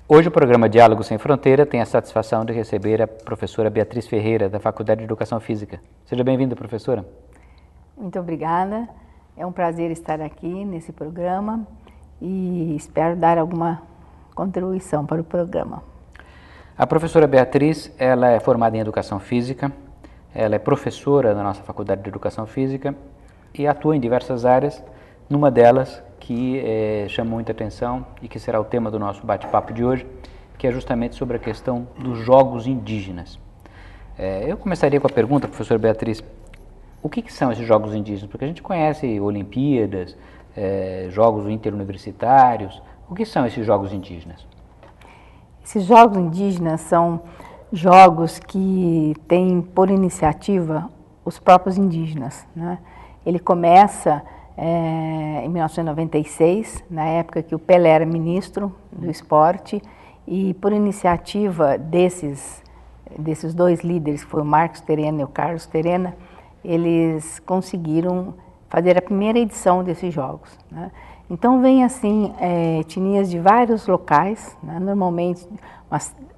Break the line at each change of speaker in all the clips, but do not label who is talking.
Hoje o programa Diálogo Sem Fronteira tem a satisfação de receber a professora Beatriz Ferreira, da Faculdade de Educação Física. Seja bem-vinda, professora.
Muito obrigada. É um prazer estar aqui nesse programa e espero dar alguma contribuição para o programa.
A professora Beatriz, ela é formada em Educação Física, ela é professora da nossa Faculdade de Educação Física e atua em diversas áreas, numa delas que chama muita atenção e que será o tema do nosso bate-papo de hoje, que é justamente sobre a questão dos jogos indígenas. Eu começaria com a pergunta, professora Beatriz, o que são esses jogos indígenas? Porque a gente conhece Olimpíadas, jogos interuniversitários, o que são esses jogos indígenas?
Esses jogos indígenas são jogos que têm por iniciativa os próprios indígenas, né? Ele começa em 1996, na época que o Pelé era ministro do esporte, e por iniciativa desses dois líderes, que foi o Marcos Terena e o Carlos Terena, eles conseguiram fazer a primeira edição desses jogos, né? Então vem assim etnias de vários locais, né? Normalmente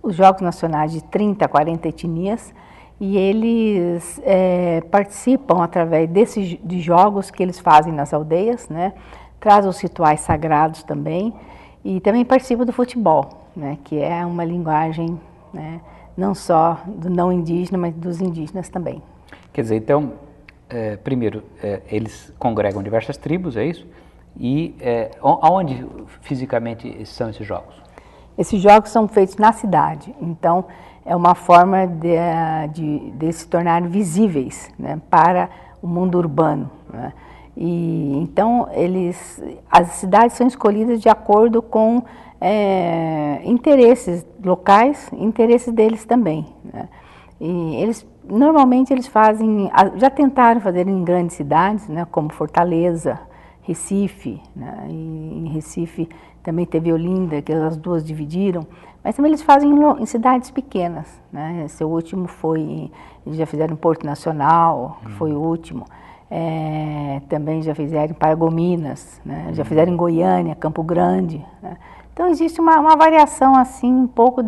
os jogos nacionais de 30 a 40 etnias, e eles participam através de jogos que eles fazem nas aldeias, né? Trazem os rituais sagrados também, e também participam do futebol, né? Que é uma linguagem, né? Não só do não indígena, mas dos indígenas também.
Quer dizer, então, primeiro, eles congregam diversas tribos, é isso? E aonde fisicamente são esses jogos?
Esses jogos são feitos na cidade, então é uma forma de se tornarem visíveis, né, para o mundo urbano, né? E então as cidades são escolhidas de acordo com interesses locais, interesses deles também, né? E normalmente eles fazem, já tentaram fazer em grandes cidades, né, como Fortaleza, Recife, né? E em Recife também teve Olinda, que as duas dividiram, mas também eles fazem em cidades pequenas, né? Esse último eles já fizeram em Porto Nacional, que foi o último, também já fizeram em Paragominas, né? Já fizeram em Goiânia, Campo Grande, né? Então existe uma variação assim, um pouco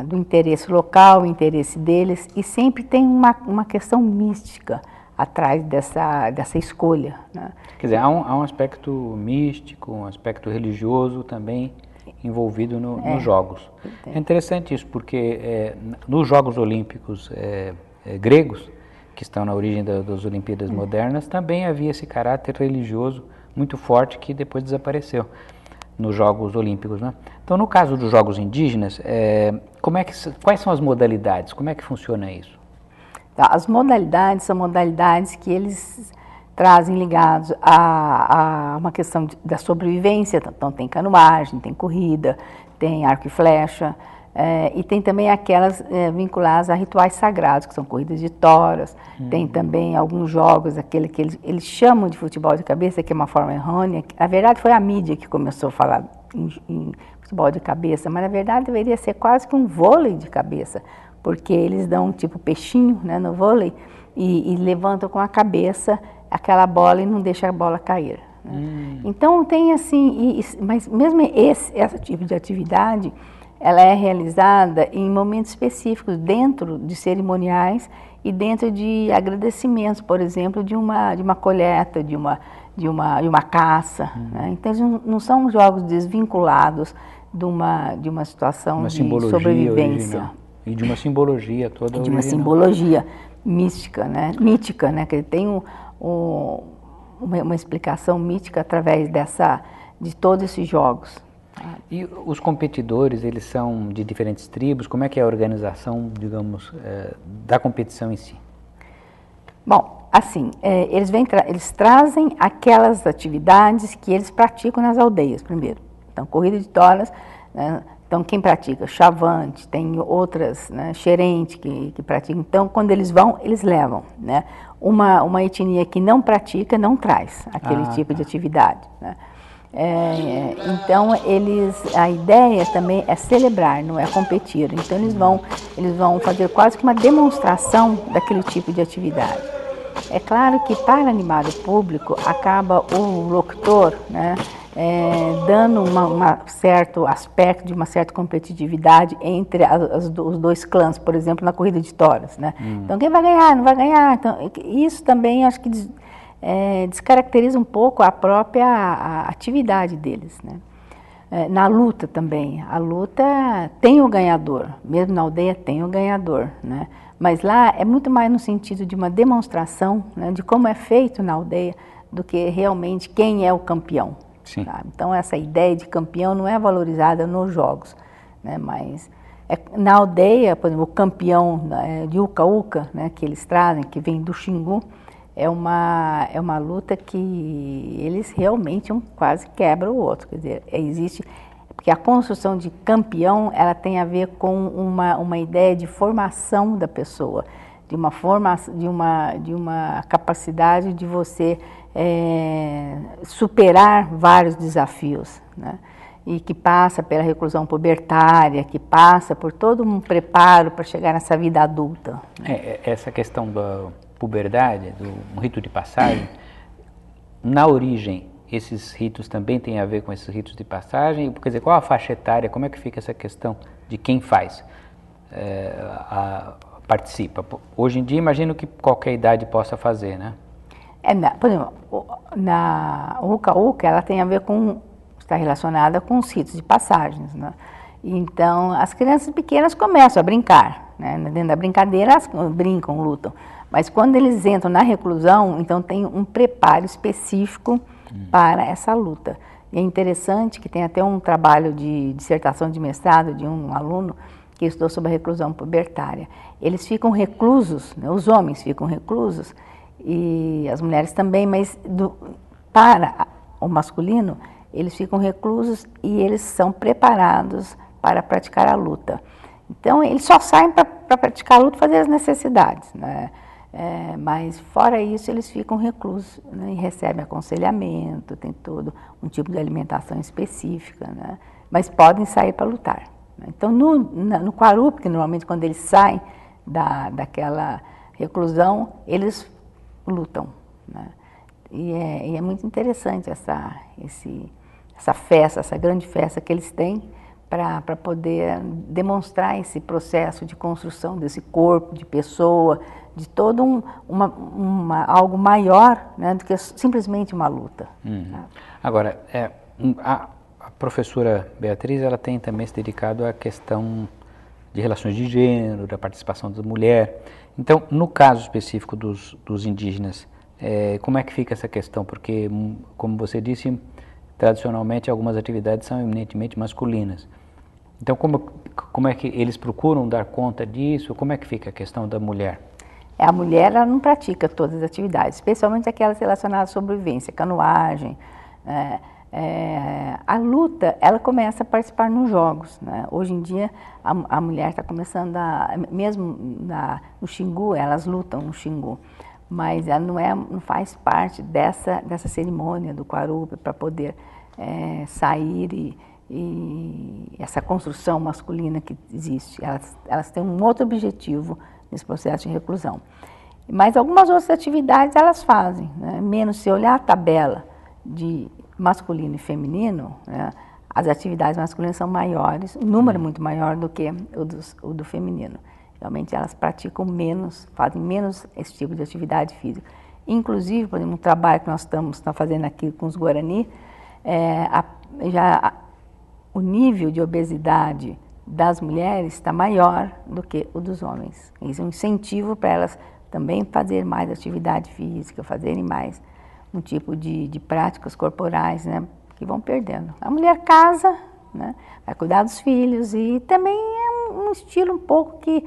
do interesse local, o interesse deles, e sempre tem uma questão mística atrás dessa escolha, né?
Quer dizer, há um aspecto místico, um aspecto religioso também envolvido nos jogos. É interessante isso, porque nos Jogos Olímpicos gregos, que estão na origem das Olimpíadas modernas, também havia esse caráter religioso muito forte que depois desapareceu nos Jogos Olímpicos, né? Então, no caso dos Jogos Indígenas, quais são as modalidades? Como é que funciona isso?
As modalidades são modalidades que eles trazem ligados a uma questão da sobrevivência. Então tem canoagem, tem corrida, tem arco e flecha, e tem também aquelas vinculadas a rituais sagrados, que são corridas de toras. Tem também alguns jogos, aquele que eles chamam de futebol de cabeça, que é uma forma errônea. Na verdade foi a mídia que começou a falar em futebol de cabeça, mas na verdade deveria ser quase que um vôlei de cabeça, porque eles dão tipo peixinho, né, no vôlei e levantam com a cabeça aquela bola e não deixam a bola cair, né? Então tem assim, mas mesmo esse tipo de atividade, ela é realizada em momentos específicos, dentro de cerimoniais e dentro de agradecimentos, por exemplo, de uma colheita, de uma caça, né? Então não são jogos desvinculados de uma situação de sobrevivência.
Original. E de uma simbologia toda
de uma simbologia mística, né? Mítica, né? Que tem uma explicação mítica através de todos esses jogos.
E os competidores, eles são de diferentes tribos? Como é que é a organização, digamos, da competição em si?
Bom, assim, eles trazem aquelas atividades que eles praticam nas aldeias, primeiro. Então, corrida de toras, né? Então, quem pratica chavante, tem outras, né, xerente que praticam. Então, quando eles vão, eles levam, né? Uma etnia que não pratica, não traz aquele tipo de atividade, né? Então, a ideia também é celebrar, não é competir. Então, eles vão fazer quase que uma demonstração daquele tipo de atividade. É claro que para animar o público, acaba o locutor, né, dando um certo aspecto de uma certa competitividade entre os dois clãs, por exemplo, na corrida de touros, né? Então, quem vai ganhar, não vai ganhar. Então, isso também acho que descaracteriza um pouco a própria atividade deles, né? Na luta também, a luta tem o ganhador, mesmo na aldeia tem o ganhador, né? Mas lá é muito mais no sentido de uma demonstração, né, de como é feito na aldeia, do que realmente quem é o campeão. Tá? Então essa ideia de campeão não é valorizada nos jogos, né? Mas na aldeia, por exemplo, o campeão de Uca-Uca, né, que eles trazem, que vem do Xingu, é uma luta que eles realmente quase quebram o outro. Quer dizer, existe, porque a construção de campeão, ela tem a ver com uma ideia de formação da pessoa, de uma capacidade de você superar vários desafios, né? E que passa pela reclusão pubertária, que passa por todo um preparo para chegar nessa vida adulta.
Essa questão da puberdade, do rito de passagem, na origem, esses ritos também têm a ver com esses ritos de passagem? Quer dizer, qual a faixa etária, como é que fica essa questão de quem faz, participa? Hoje em dia, imagino que qualquer idade possa fazer, né?
Por exemplo, na Uca-Uca, ela tem a ver está relacionada com os ritos de passagens, né? Então, as crianças pequenas começam a brincar, né? Dentro da brincadeira, elas brincam, lutam. Mas quando eles entram na reclusão, então tem um preparo específico para essa luta. E é interessante que tem até um trabalho de dissertação de mestrado de um aluno que estudou sobre a reclusão pubertária. Eles ficam reclusos, né? Os homens ficam reclusos, e as mulheres também, mas para o masculino, eles ficam reclusos e eles são preparados para praticar a luta. Então, eles só saem para praticar a luta e fazer as necessidades, né? Mas, fora isso, eles ficam reclusos, né? E recebem aconselhamento, tem todo um tipo de alimentação específica, né? Mas podem sair para lutar. Então, no Quarup, que normalmente quando eles saem daquela reclusão, eles lutam, né? E é muito interessante essa festa, essa grande festa que eles têm para poder demonstrar esse processo de construção desse corpo, de pessoa, de todo algo maior, né, do que simplesmente uma luta. Tá?
Agora, a professora Beatriz, ela tem também se dedicado à questão de relações de gênero, da participação da mulher. Então, no caso específico dos indígenas, como é que fica essa questão? Porque, como você disse, tradicionalmente algumas atividades são eminentemente masculinas. Então, como é que eles procuram dar conta disso? Como é que fica a questão da mulher?
A mulher, ela não pratica todas as atividades, especialmente aquelas relacionadas à sobrevivência, canoagem. A luta, ela começa a participar nos jogos, né? Hoje em dia, a mulher está começando mesmo no Xingu, elas lutam no Xingu, mas ela não faz parte dessa cerimônia do Quarup para poder sair e essa construção masculina que existe. Elas têm um outro objetivo nesse processo de reclusão. Mas algumas outras atividades elas fazem, né? Menos se olhar a tabela de masculino e feminino, né? As atividades masculinas são maiores, o número é muito maior do que o do feminino. Realmente elas praticam menos, fazem menos esse tipo de atividade física. Inclusive, por exemplo, um trabalho que nós estamos fazendo aqui com os Guarani, o nível de obesidade das mulheres está maior do que o dos homens. Isso é um incentivo para elas também fazerem mais atividade física, fazerem mais um tipo de práticas corporais, né, que vão perdendo. A mulher casa, né, vai cuidar dos filhos e também é um estilo um pouco que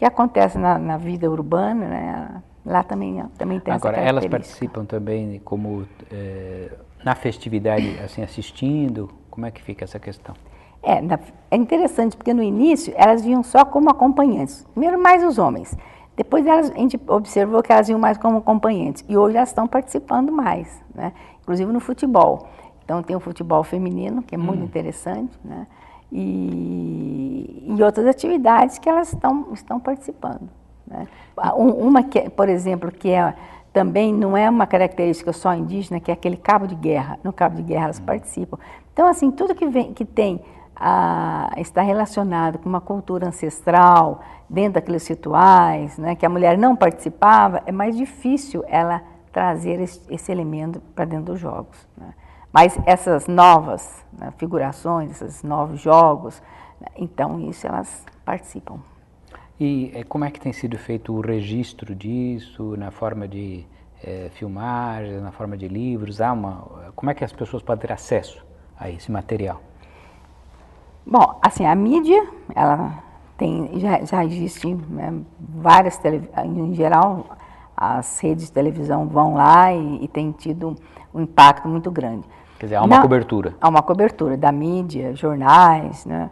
acontece na vida urbana, né, lá também tem essa característica.
Agora, elas participam também como na festividade, assim, assistindo? Como é que fica essa questão?
É interessante, porque no início elas vinham só como acompanhantes, primeiro mais os homens. Depois a gente observou que elas iam mais como acompanhantes e hoje elas estão participando mais, né? Inclusive no futebol. Então tem o futebol feminino, que é muito interessante, né? E outras atividades que elas estão participando, né? Uma, por exemplo, que também não é uma característica só indígena, que é aquele cabo de guerra. No cabo de guerra elas participam. Então, assim, tudo que está relacionado com uma cultura ancestral, dentro daqueles rituais, né, que a mulher não participava, é mais difícil ela trazer esse elemento para dentro dos jogos, né? Mas essas novas, né, figurações, esses novos jogos, né, então isso elas participam.
E como é que tem sido feito o registro disso, na forma de filmagens, na forma de livros? Como é que as pessoas podem ter acesso a esse material?
Bom, assim, a mídia, ela já existe, né, várias, em geral, as redes de televisão vão lá e tem tido um impacto muito grande.
Quer dizer, há uma cobertura.
Há uma cobertura da mídia, jornais, né?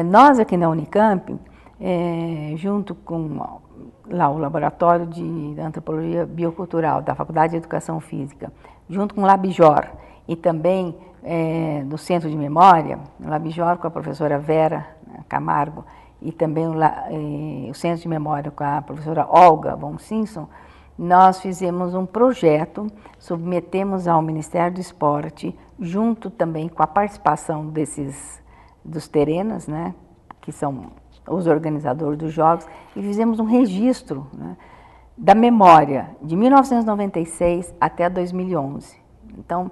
Nós aqui na Unicamp, junto com lá o Laboratório de Antropologia Biocultural da Faculdade de Educação Física, junto com o Labjor e também do Centro de Memória, o Labjor com a professora Vera Camargo e também o Centro de Memória com a professora Olga von Simpson, nós fizemos um projeto, submetemos ao Ministério do Esporte, junto também com a participação dos terenos, né, que são os organizadores dos jogos, e fizemos um registro, né, da memória de 1996 até 2011. Então,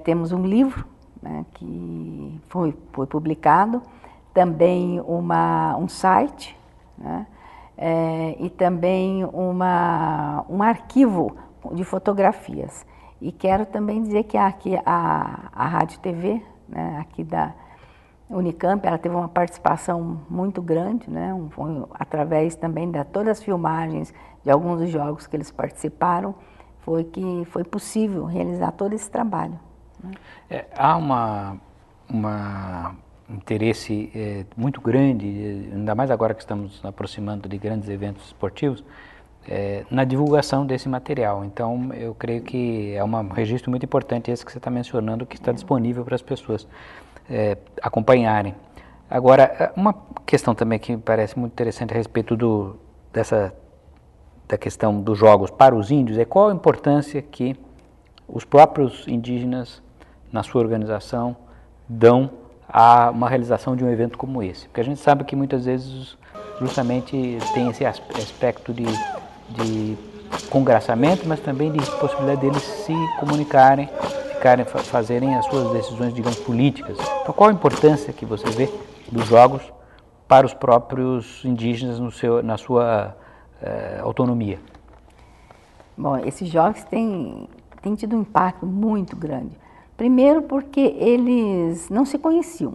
temos um livro, né, que foi publicado, também um site, né, e também um arquivo de fotografias. E quero também dizer que aqui a Rádio TV, né, aqui da Unicamp, ela teve uma participação muito grande, né, através também de todas as filmagens de alguns dos jogos que eles participaram, foi possível realizar todo esse trabalho, né?
Há um interesse muito grande, ainda mais agora que estamos nos aproximando de grandes eventos esportivos, na divulgação desse material. Então, eu creio que é um registro muito importante esse que você está mencionando, que está disponível para as pessoas acompanharem. Agora, uma questão também que me parece muito interessante a respeito da questão dos jogos para os índios é qual a importância que os próprios indígenas, na sua organização, dão a uma realização de um evento como esse. Porque a gente sabe que muitas vezes justamente tem esse aspecto de congraçamento, mas também de possibilidade deles se comunicarem, fazerem as suas decisões, digamos, políticas. Então, qual a importância que você vê dos jogos para os próprios indígenas na sua autonomia?
Bom, esses jogos têm tido um impacto muito grande. Primeiro porque eles não se conheciam.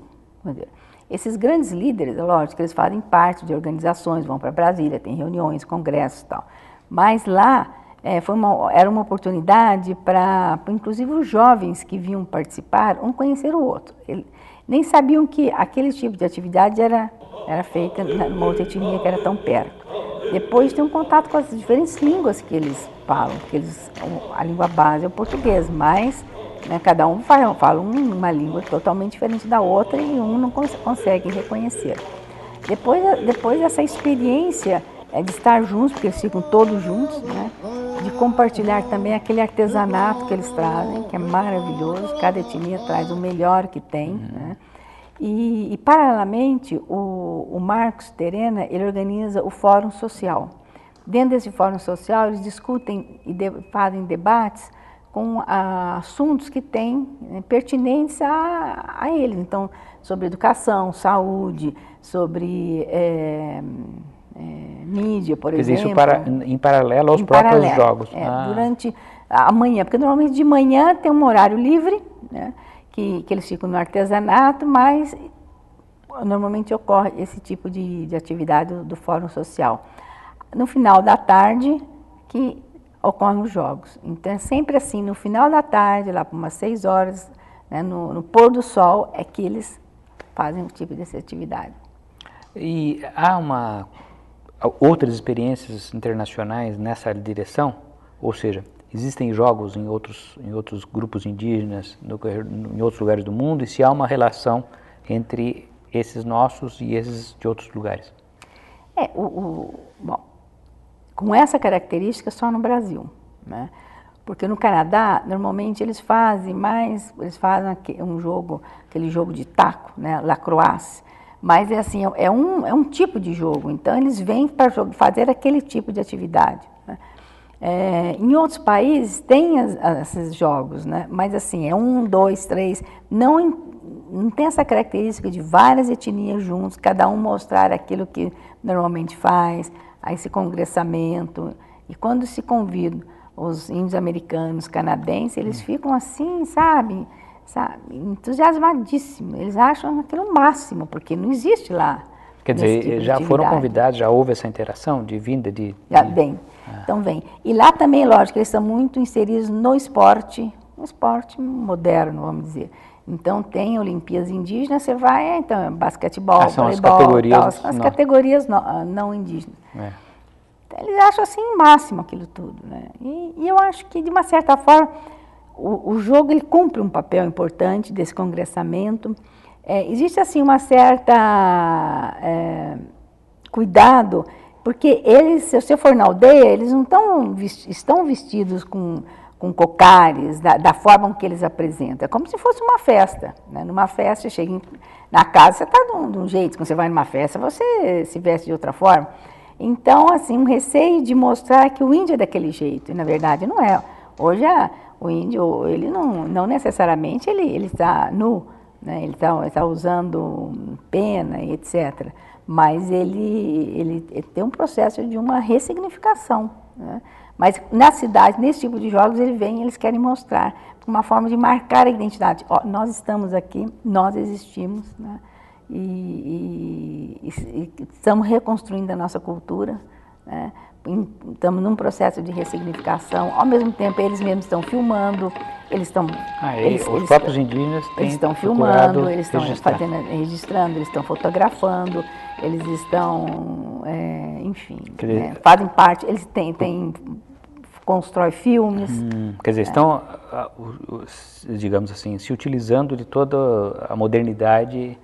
Esses grandes líderes, lógico, eles fazem parte de organizações, vão para Brasília, tem reuniões, congressos e tal. Mas lá era uma oportunidade para, inclusive, os jovens que vinham participar, um conhecer o outro. Nem sabiam que aquele tipo de atividade era feita numa outra etnia que era tão perto. Depois tem um contato com as diferentes línguas que eles falam, porque a língua base é o português, mas, né, cada um fala uma língua totalmente diferente da outra e um não consegue reconhecer. Depois dessa experiência de estar juntos, porque eles ficam todos juntos, né, de compartilhar também aquele artesanato que eles trazem, que é maravilhoso, cada etnia traz o melhor que tem, né? E paralelamente, o Marcos Terena, ele organiza o Fórum Social. Dentro desse Fórum Social, eles discutem e fazem debates com assuntos que têm pertinentes a eles. Então, sobre educação, saúde, sobre mídia, por exemplo.
Isso em paralelo aos próprios jogos.
Durante a manhã, porque normalmente de manhã tem um horário livre, né, que eles ficam no artesanato, mas normalmente ocorre esse tipo de atividade do Fórum Social. No final da tarde que ocorrem os jogos. Então é sempre assim, no final da tarde, lá por umas 6 horas, né, no pôr do sol, é que eles fazem um tipo dessa atividade.
E há outras experiências internacionais nessa direção? Ou seja, existem jogos em outros grupos indígenas, em outros lugares do mundo, e se há uma relação entre esses nossos e esses de outros lugares?
Bom, com essa característica só no Brasil, né? Porque no Canadá, normalmente eles fazem aquele jogo de taco, né, lacrosse, mas é assim, é um tipo de jogo, então eles vêm para fazer aquele tipo de atividade, né? Em outros países tem esses jogos, né, mas assim, é 1, 2, 3, não tem essa característica de várias etnias juntos, cada um mostrar aquilo que normalmente faz, esse congressamento, e quando se convidam os índios americanos, canadenses, eles ficam assim, sabe, entusiasmadíssimos. Eles acham aquilo o máximo, porque não existe lá.
Quer dizer, tipo já foram convidados, já houve essa interação de vinda de...
Já vem, então vem. E lá também, lógico, eles estão muito inseridos no esporte moderno, vamos dizer. Então tem Olimpíadas Indígenas, você vai, então, basquetebol,
são
voleibol, as categorias não indígenas. Eles acham assim o máximo aquilo tudo, né? E eu acho que, de uma certa forma, o jogo ele cumpre um papel importante desse congressamento. Existe assim uma certa cuidado, porque eles, se você for na aldeia, eles não estão vestidos com cocares, da forma que eles apresentam. É como se fosse uma festa, né? Numa festa, você chega na casa, você está de um jeito, quando você vai numa festa, você se veste de outra forma. Então, assim, um receio de mostrar que o índio é daquele jeito, e na verdade não é. Hoje o índio, ele não necessariamente ele está nu, né? Ele está usando pena e etc. Mas ele tem um processo de uma ressignificação, né? Mas na cidade, nesse tipo de jogos, eles querem mostrar uma forma de marcar a identidade. Nós estamos aqui, nós existimos, né? E estamos reconstruindo a nossa cultura, né? Estamos num processo de ressignificação. Ao mesmo tempo, eles mesmos estão filmando,
os próprios indígenas
eles estão filmando, eles estão registrando, eles estão fotografando, eles estão, enfim, né? Fazem parte, eles constrói filmes.
Quer dizer, estão, digamos assim, se utilizando de toda a modernidade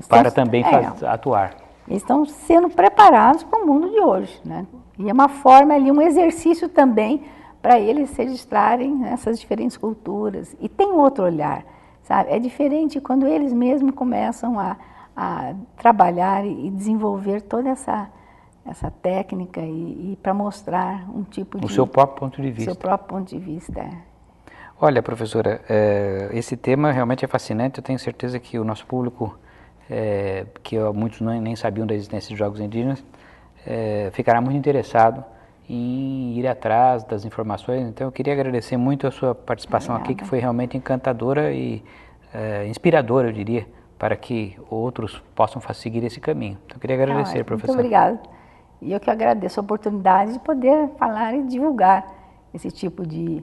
para também atuar.
Eles estão sendo preparados para o mundo de hoje, né? E é uma forma ali, um exercício também para eles se registrarem essas diferentes culturas. E tem outro olhar, sabe? É diferente quando eles mesmos começam a trabalhar e desenvolver toda essa técnica e para mostrar um tipo de...
O seu próprio ponto de vista.
O seu próprio ponto de vista,
Olha, professora, esse tema realmente é fascinante. Eu tenho certeza que o nosso público, que muitos nem sabiam da existência de jogos indígenas, ficará muito interessado em ir atrás das informações. Então, eu queria agradecer muito a sua participação aqui, que foi realmente encantadora e inspiradora, eu diria, para que outros possam seguir esse caminho. Então, eu queria agradecer, professora.
Muito obrigada. E eu que agradeço a oportunidade de poder falar e divulgar esse tipo de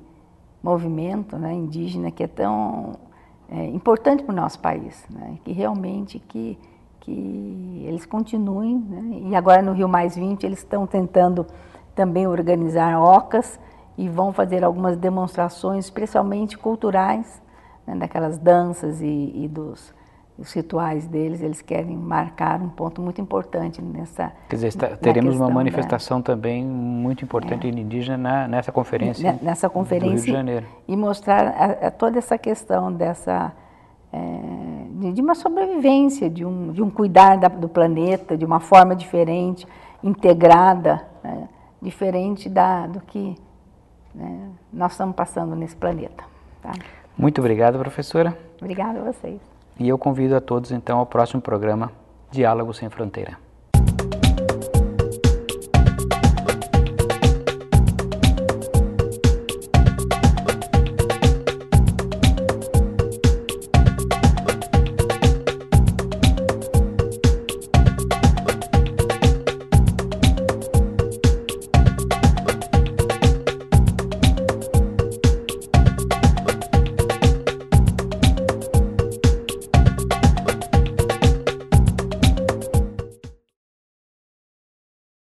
movimento, né, indígena, que é tão importante para o nosso país, né, que realmente que eles continuem, né, e agora no Rio Mais 20 eles estão tentando também organizar ocas e vão fazer algumas demonstrações, especialmente culturais, né, daquelas danças e dos rituais deles. Eles querem marcar um ponto muito importante nessa...
Quer dizer, teremos uma manifestação também muito importante indígena nessa conferência,
nessa conferência
do Rio de Janeiro.
E mostrar toda essa questão de uma sobrevivência, de um cuidar do planeta, de uma forma diferente, integrada, né, diferente do que, né, nós estamos passando nesse planeta. Tá?
Muito obrigado, professora.
Obrigada a vocês.
E eu convido a todos, então, ao próximo programa Diálogo Sem Fronteira.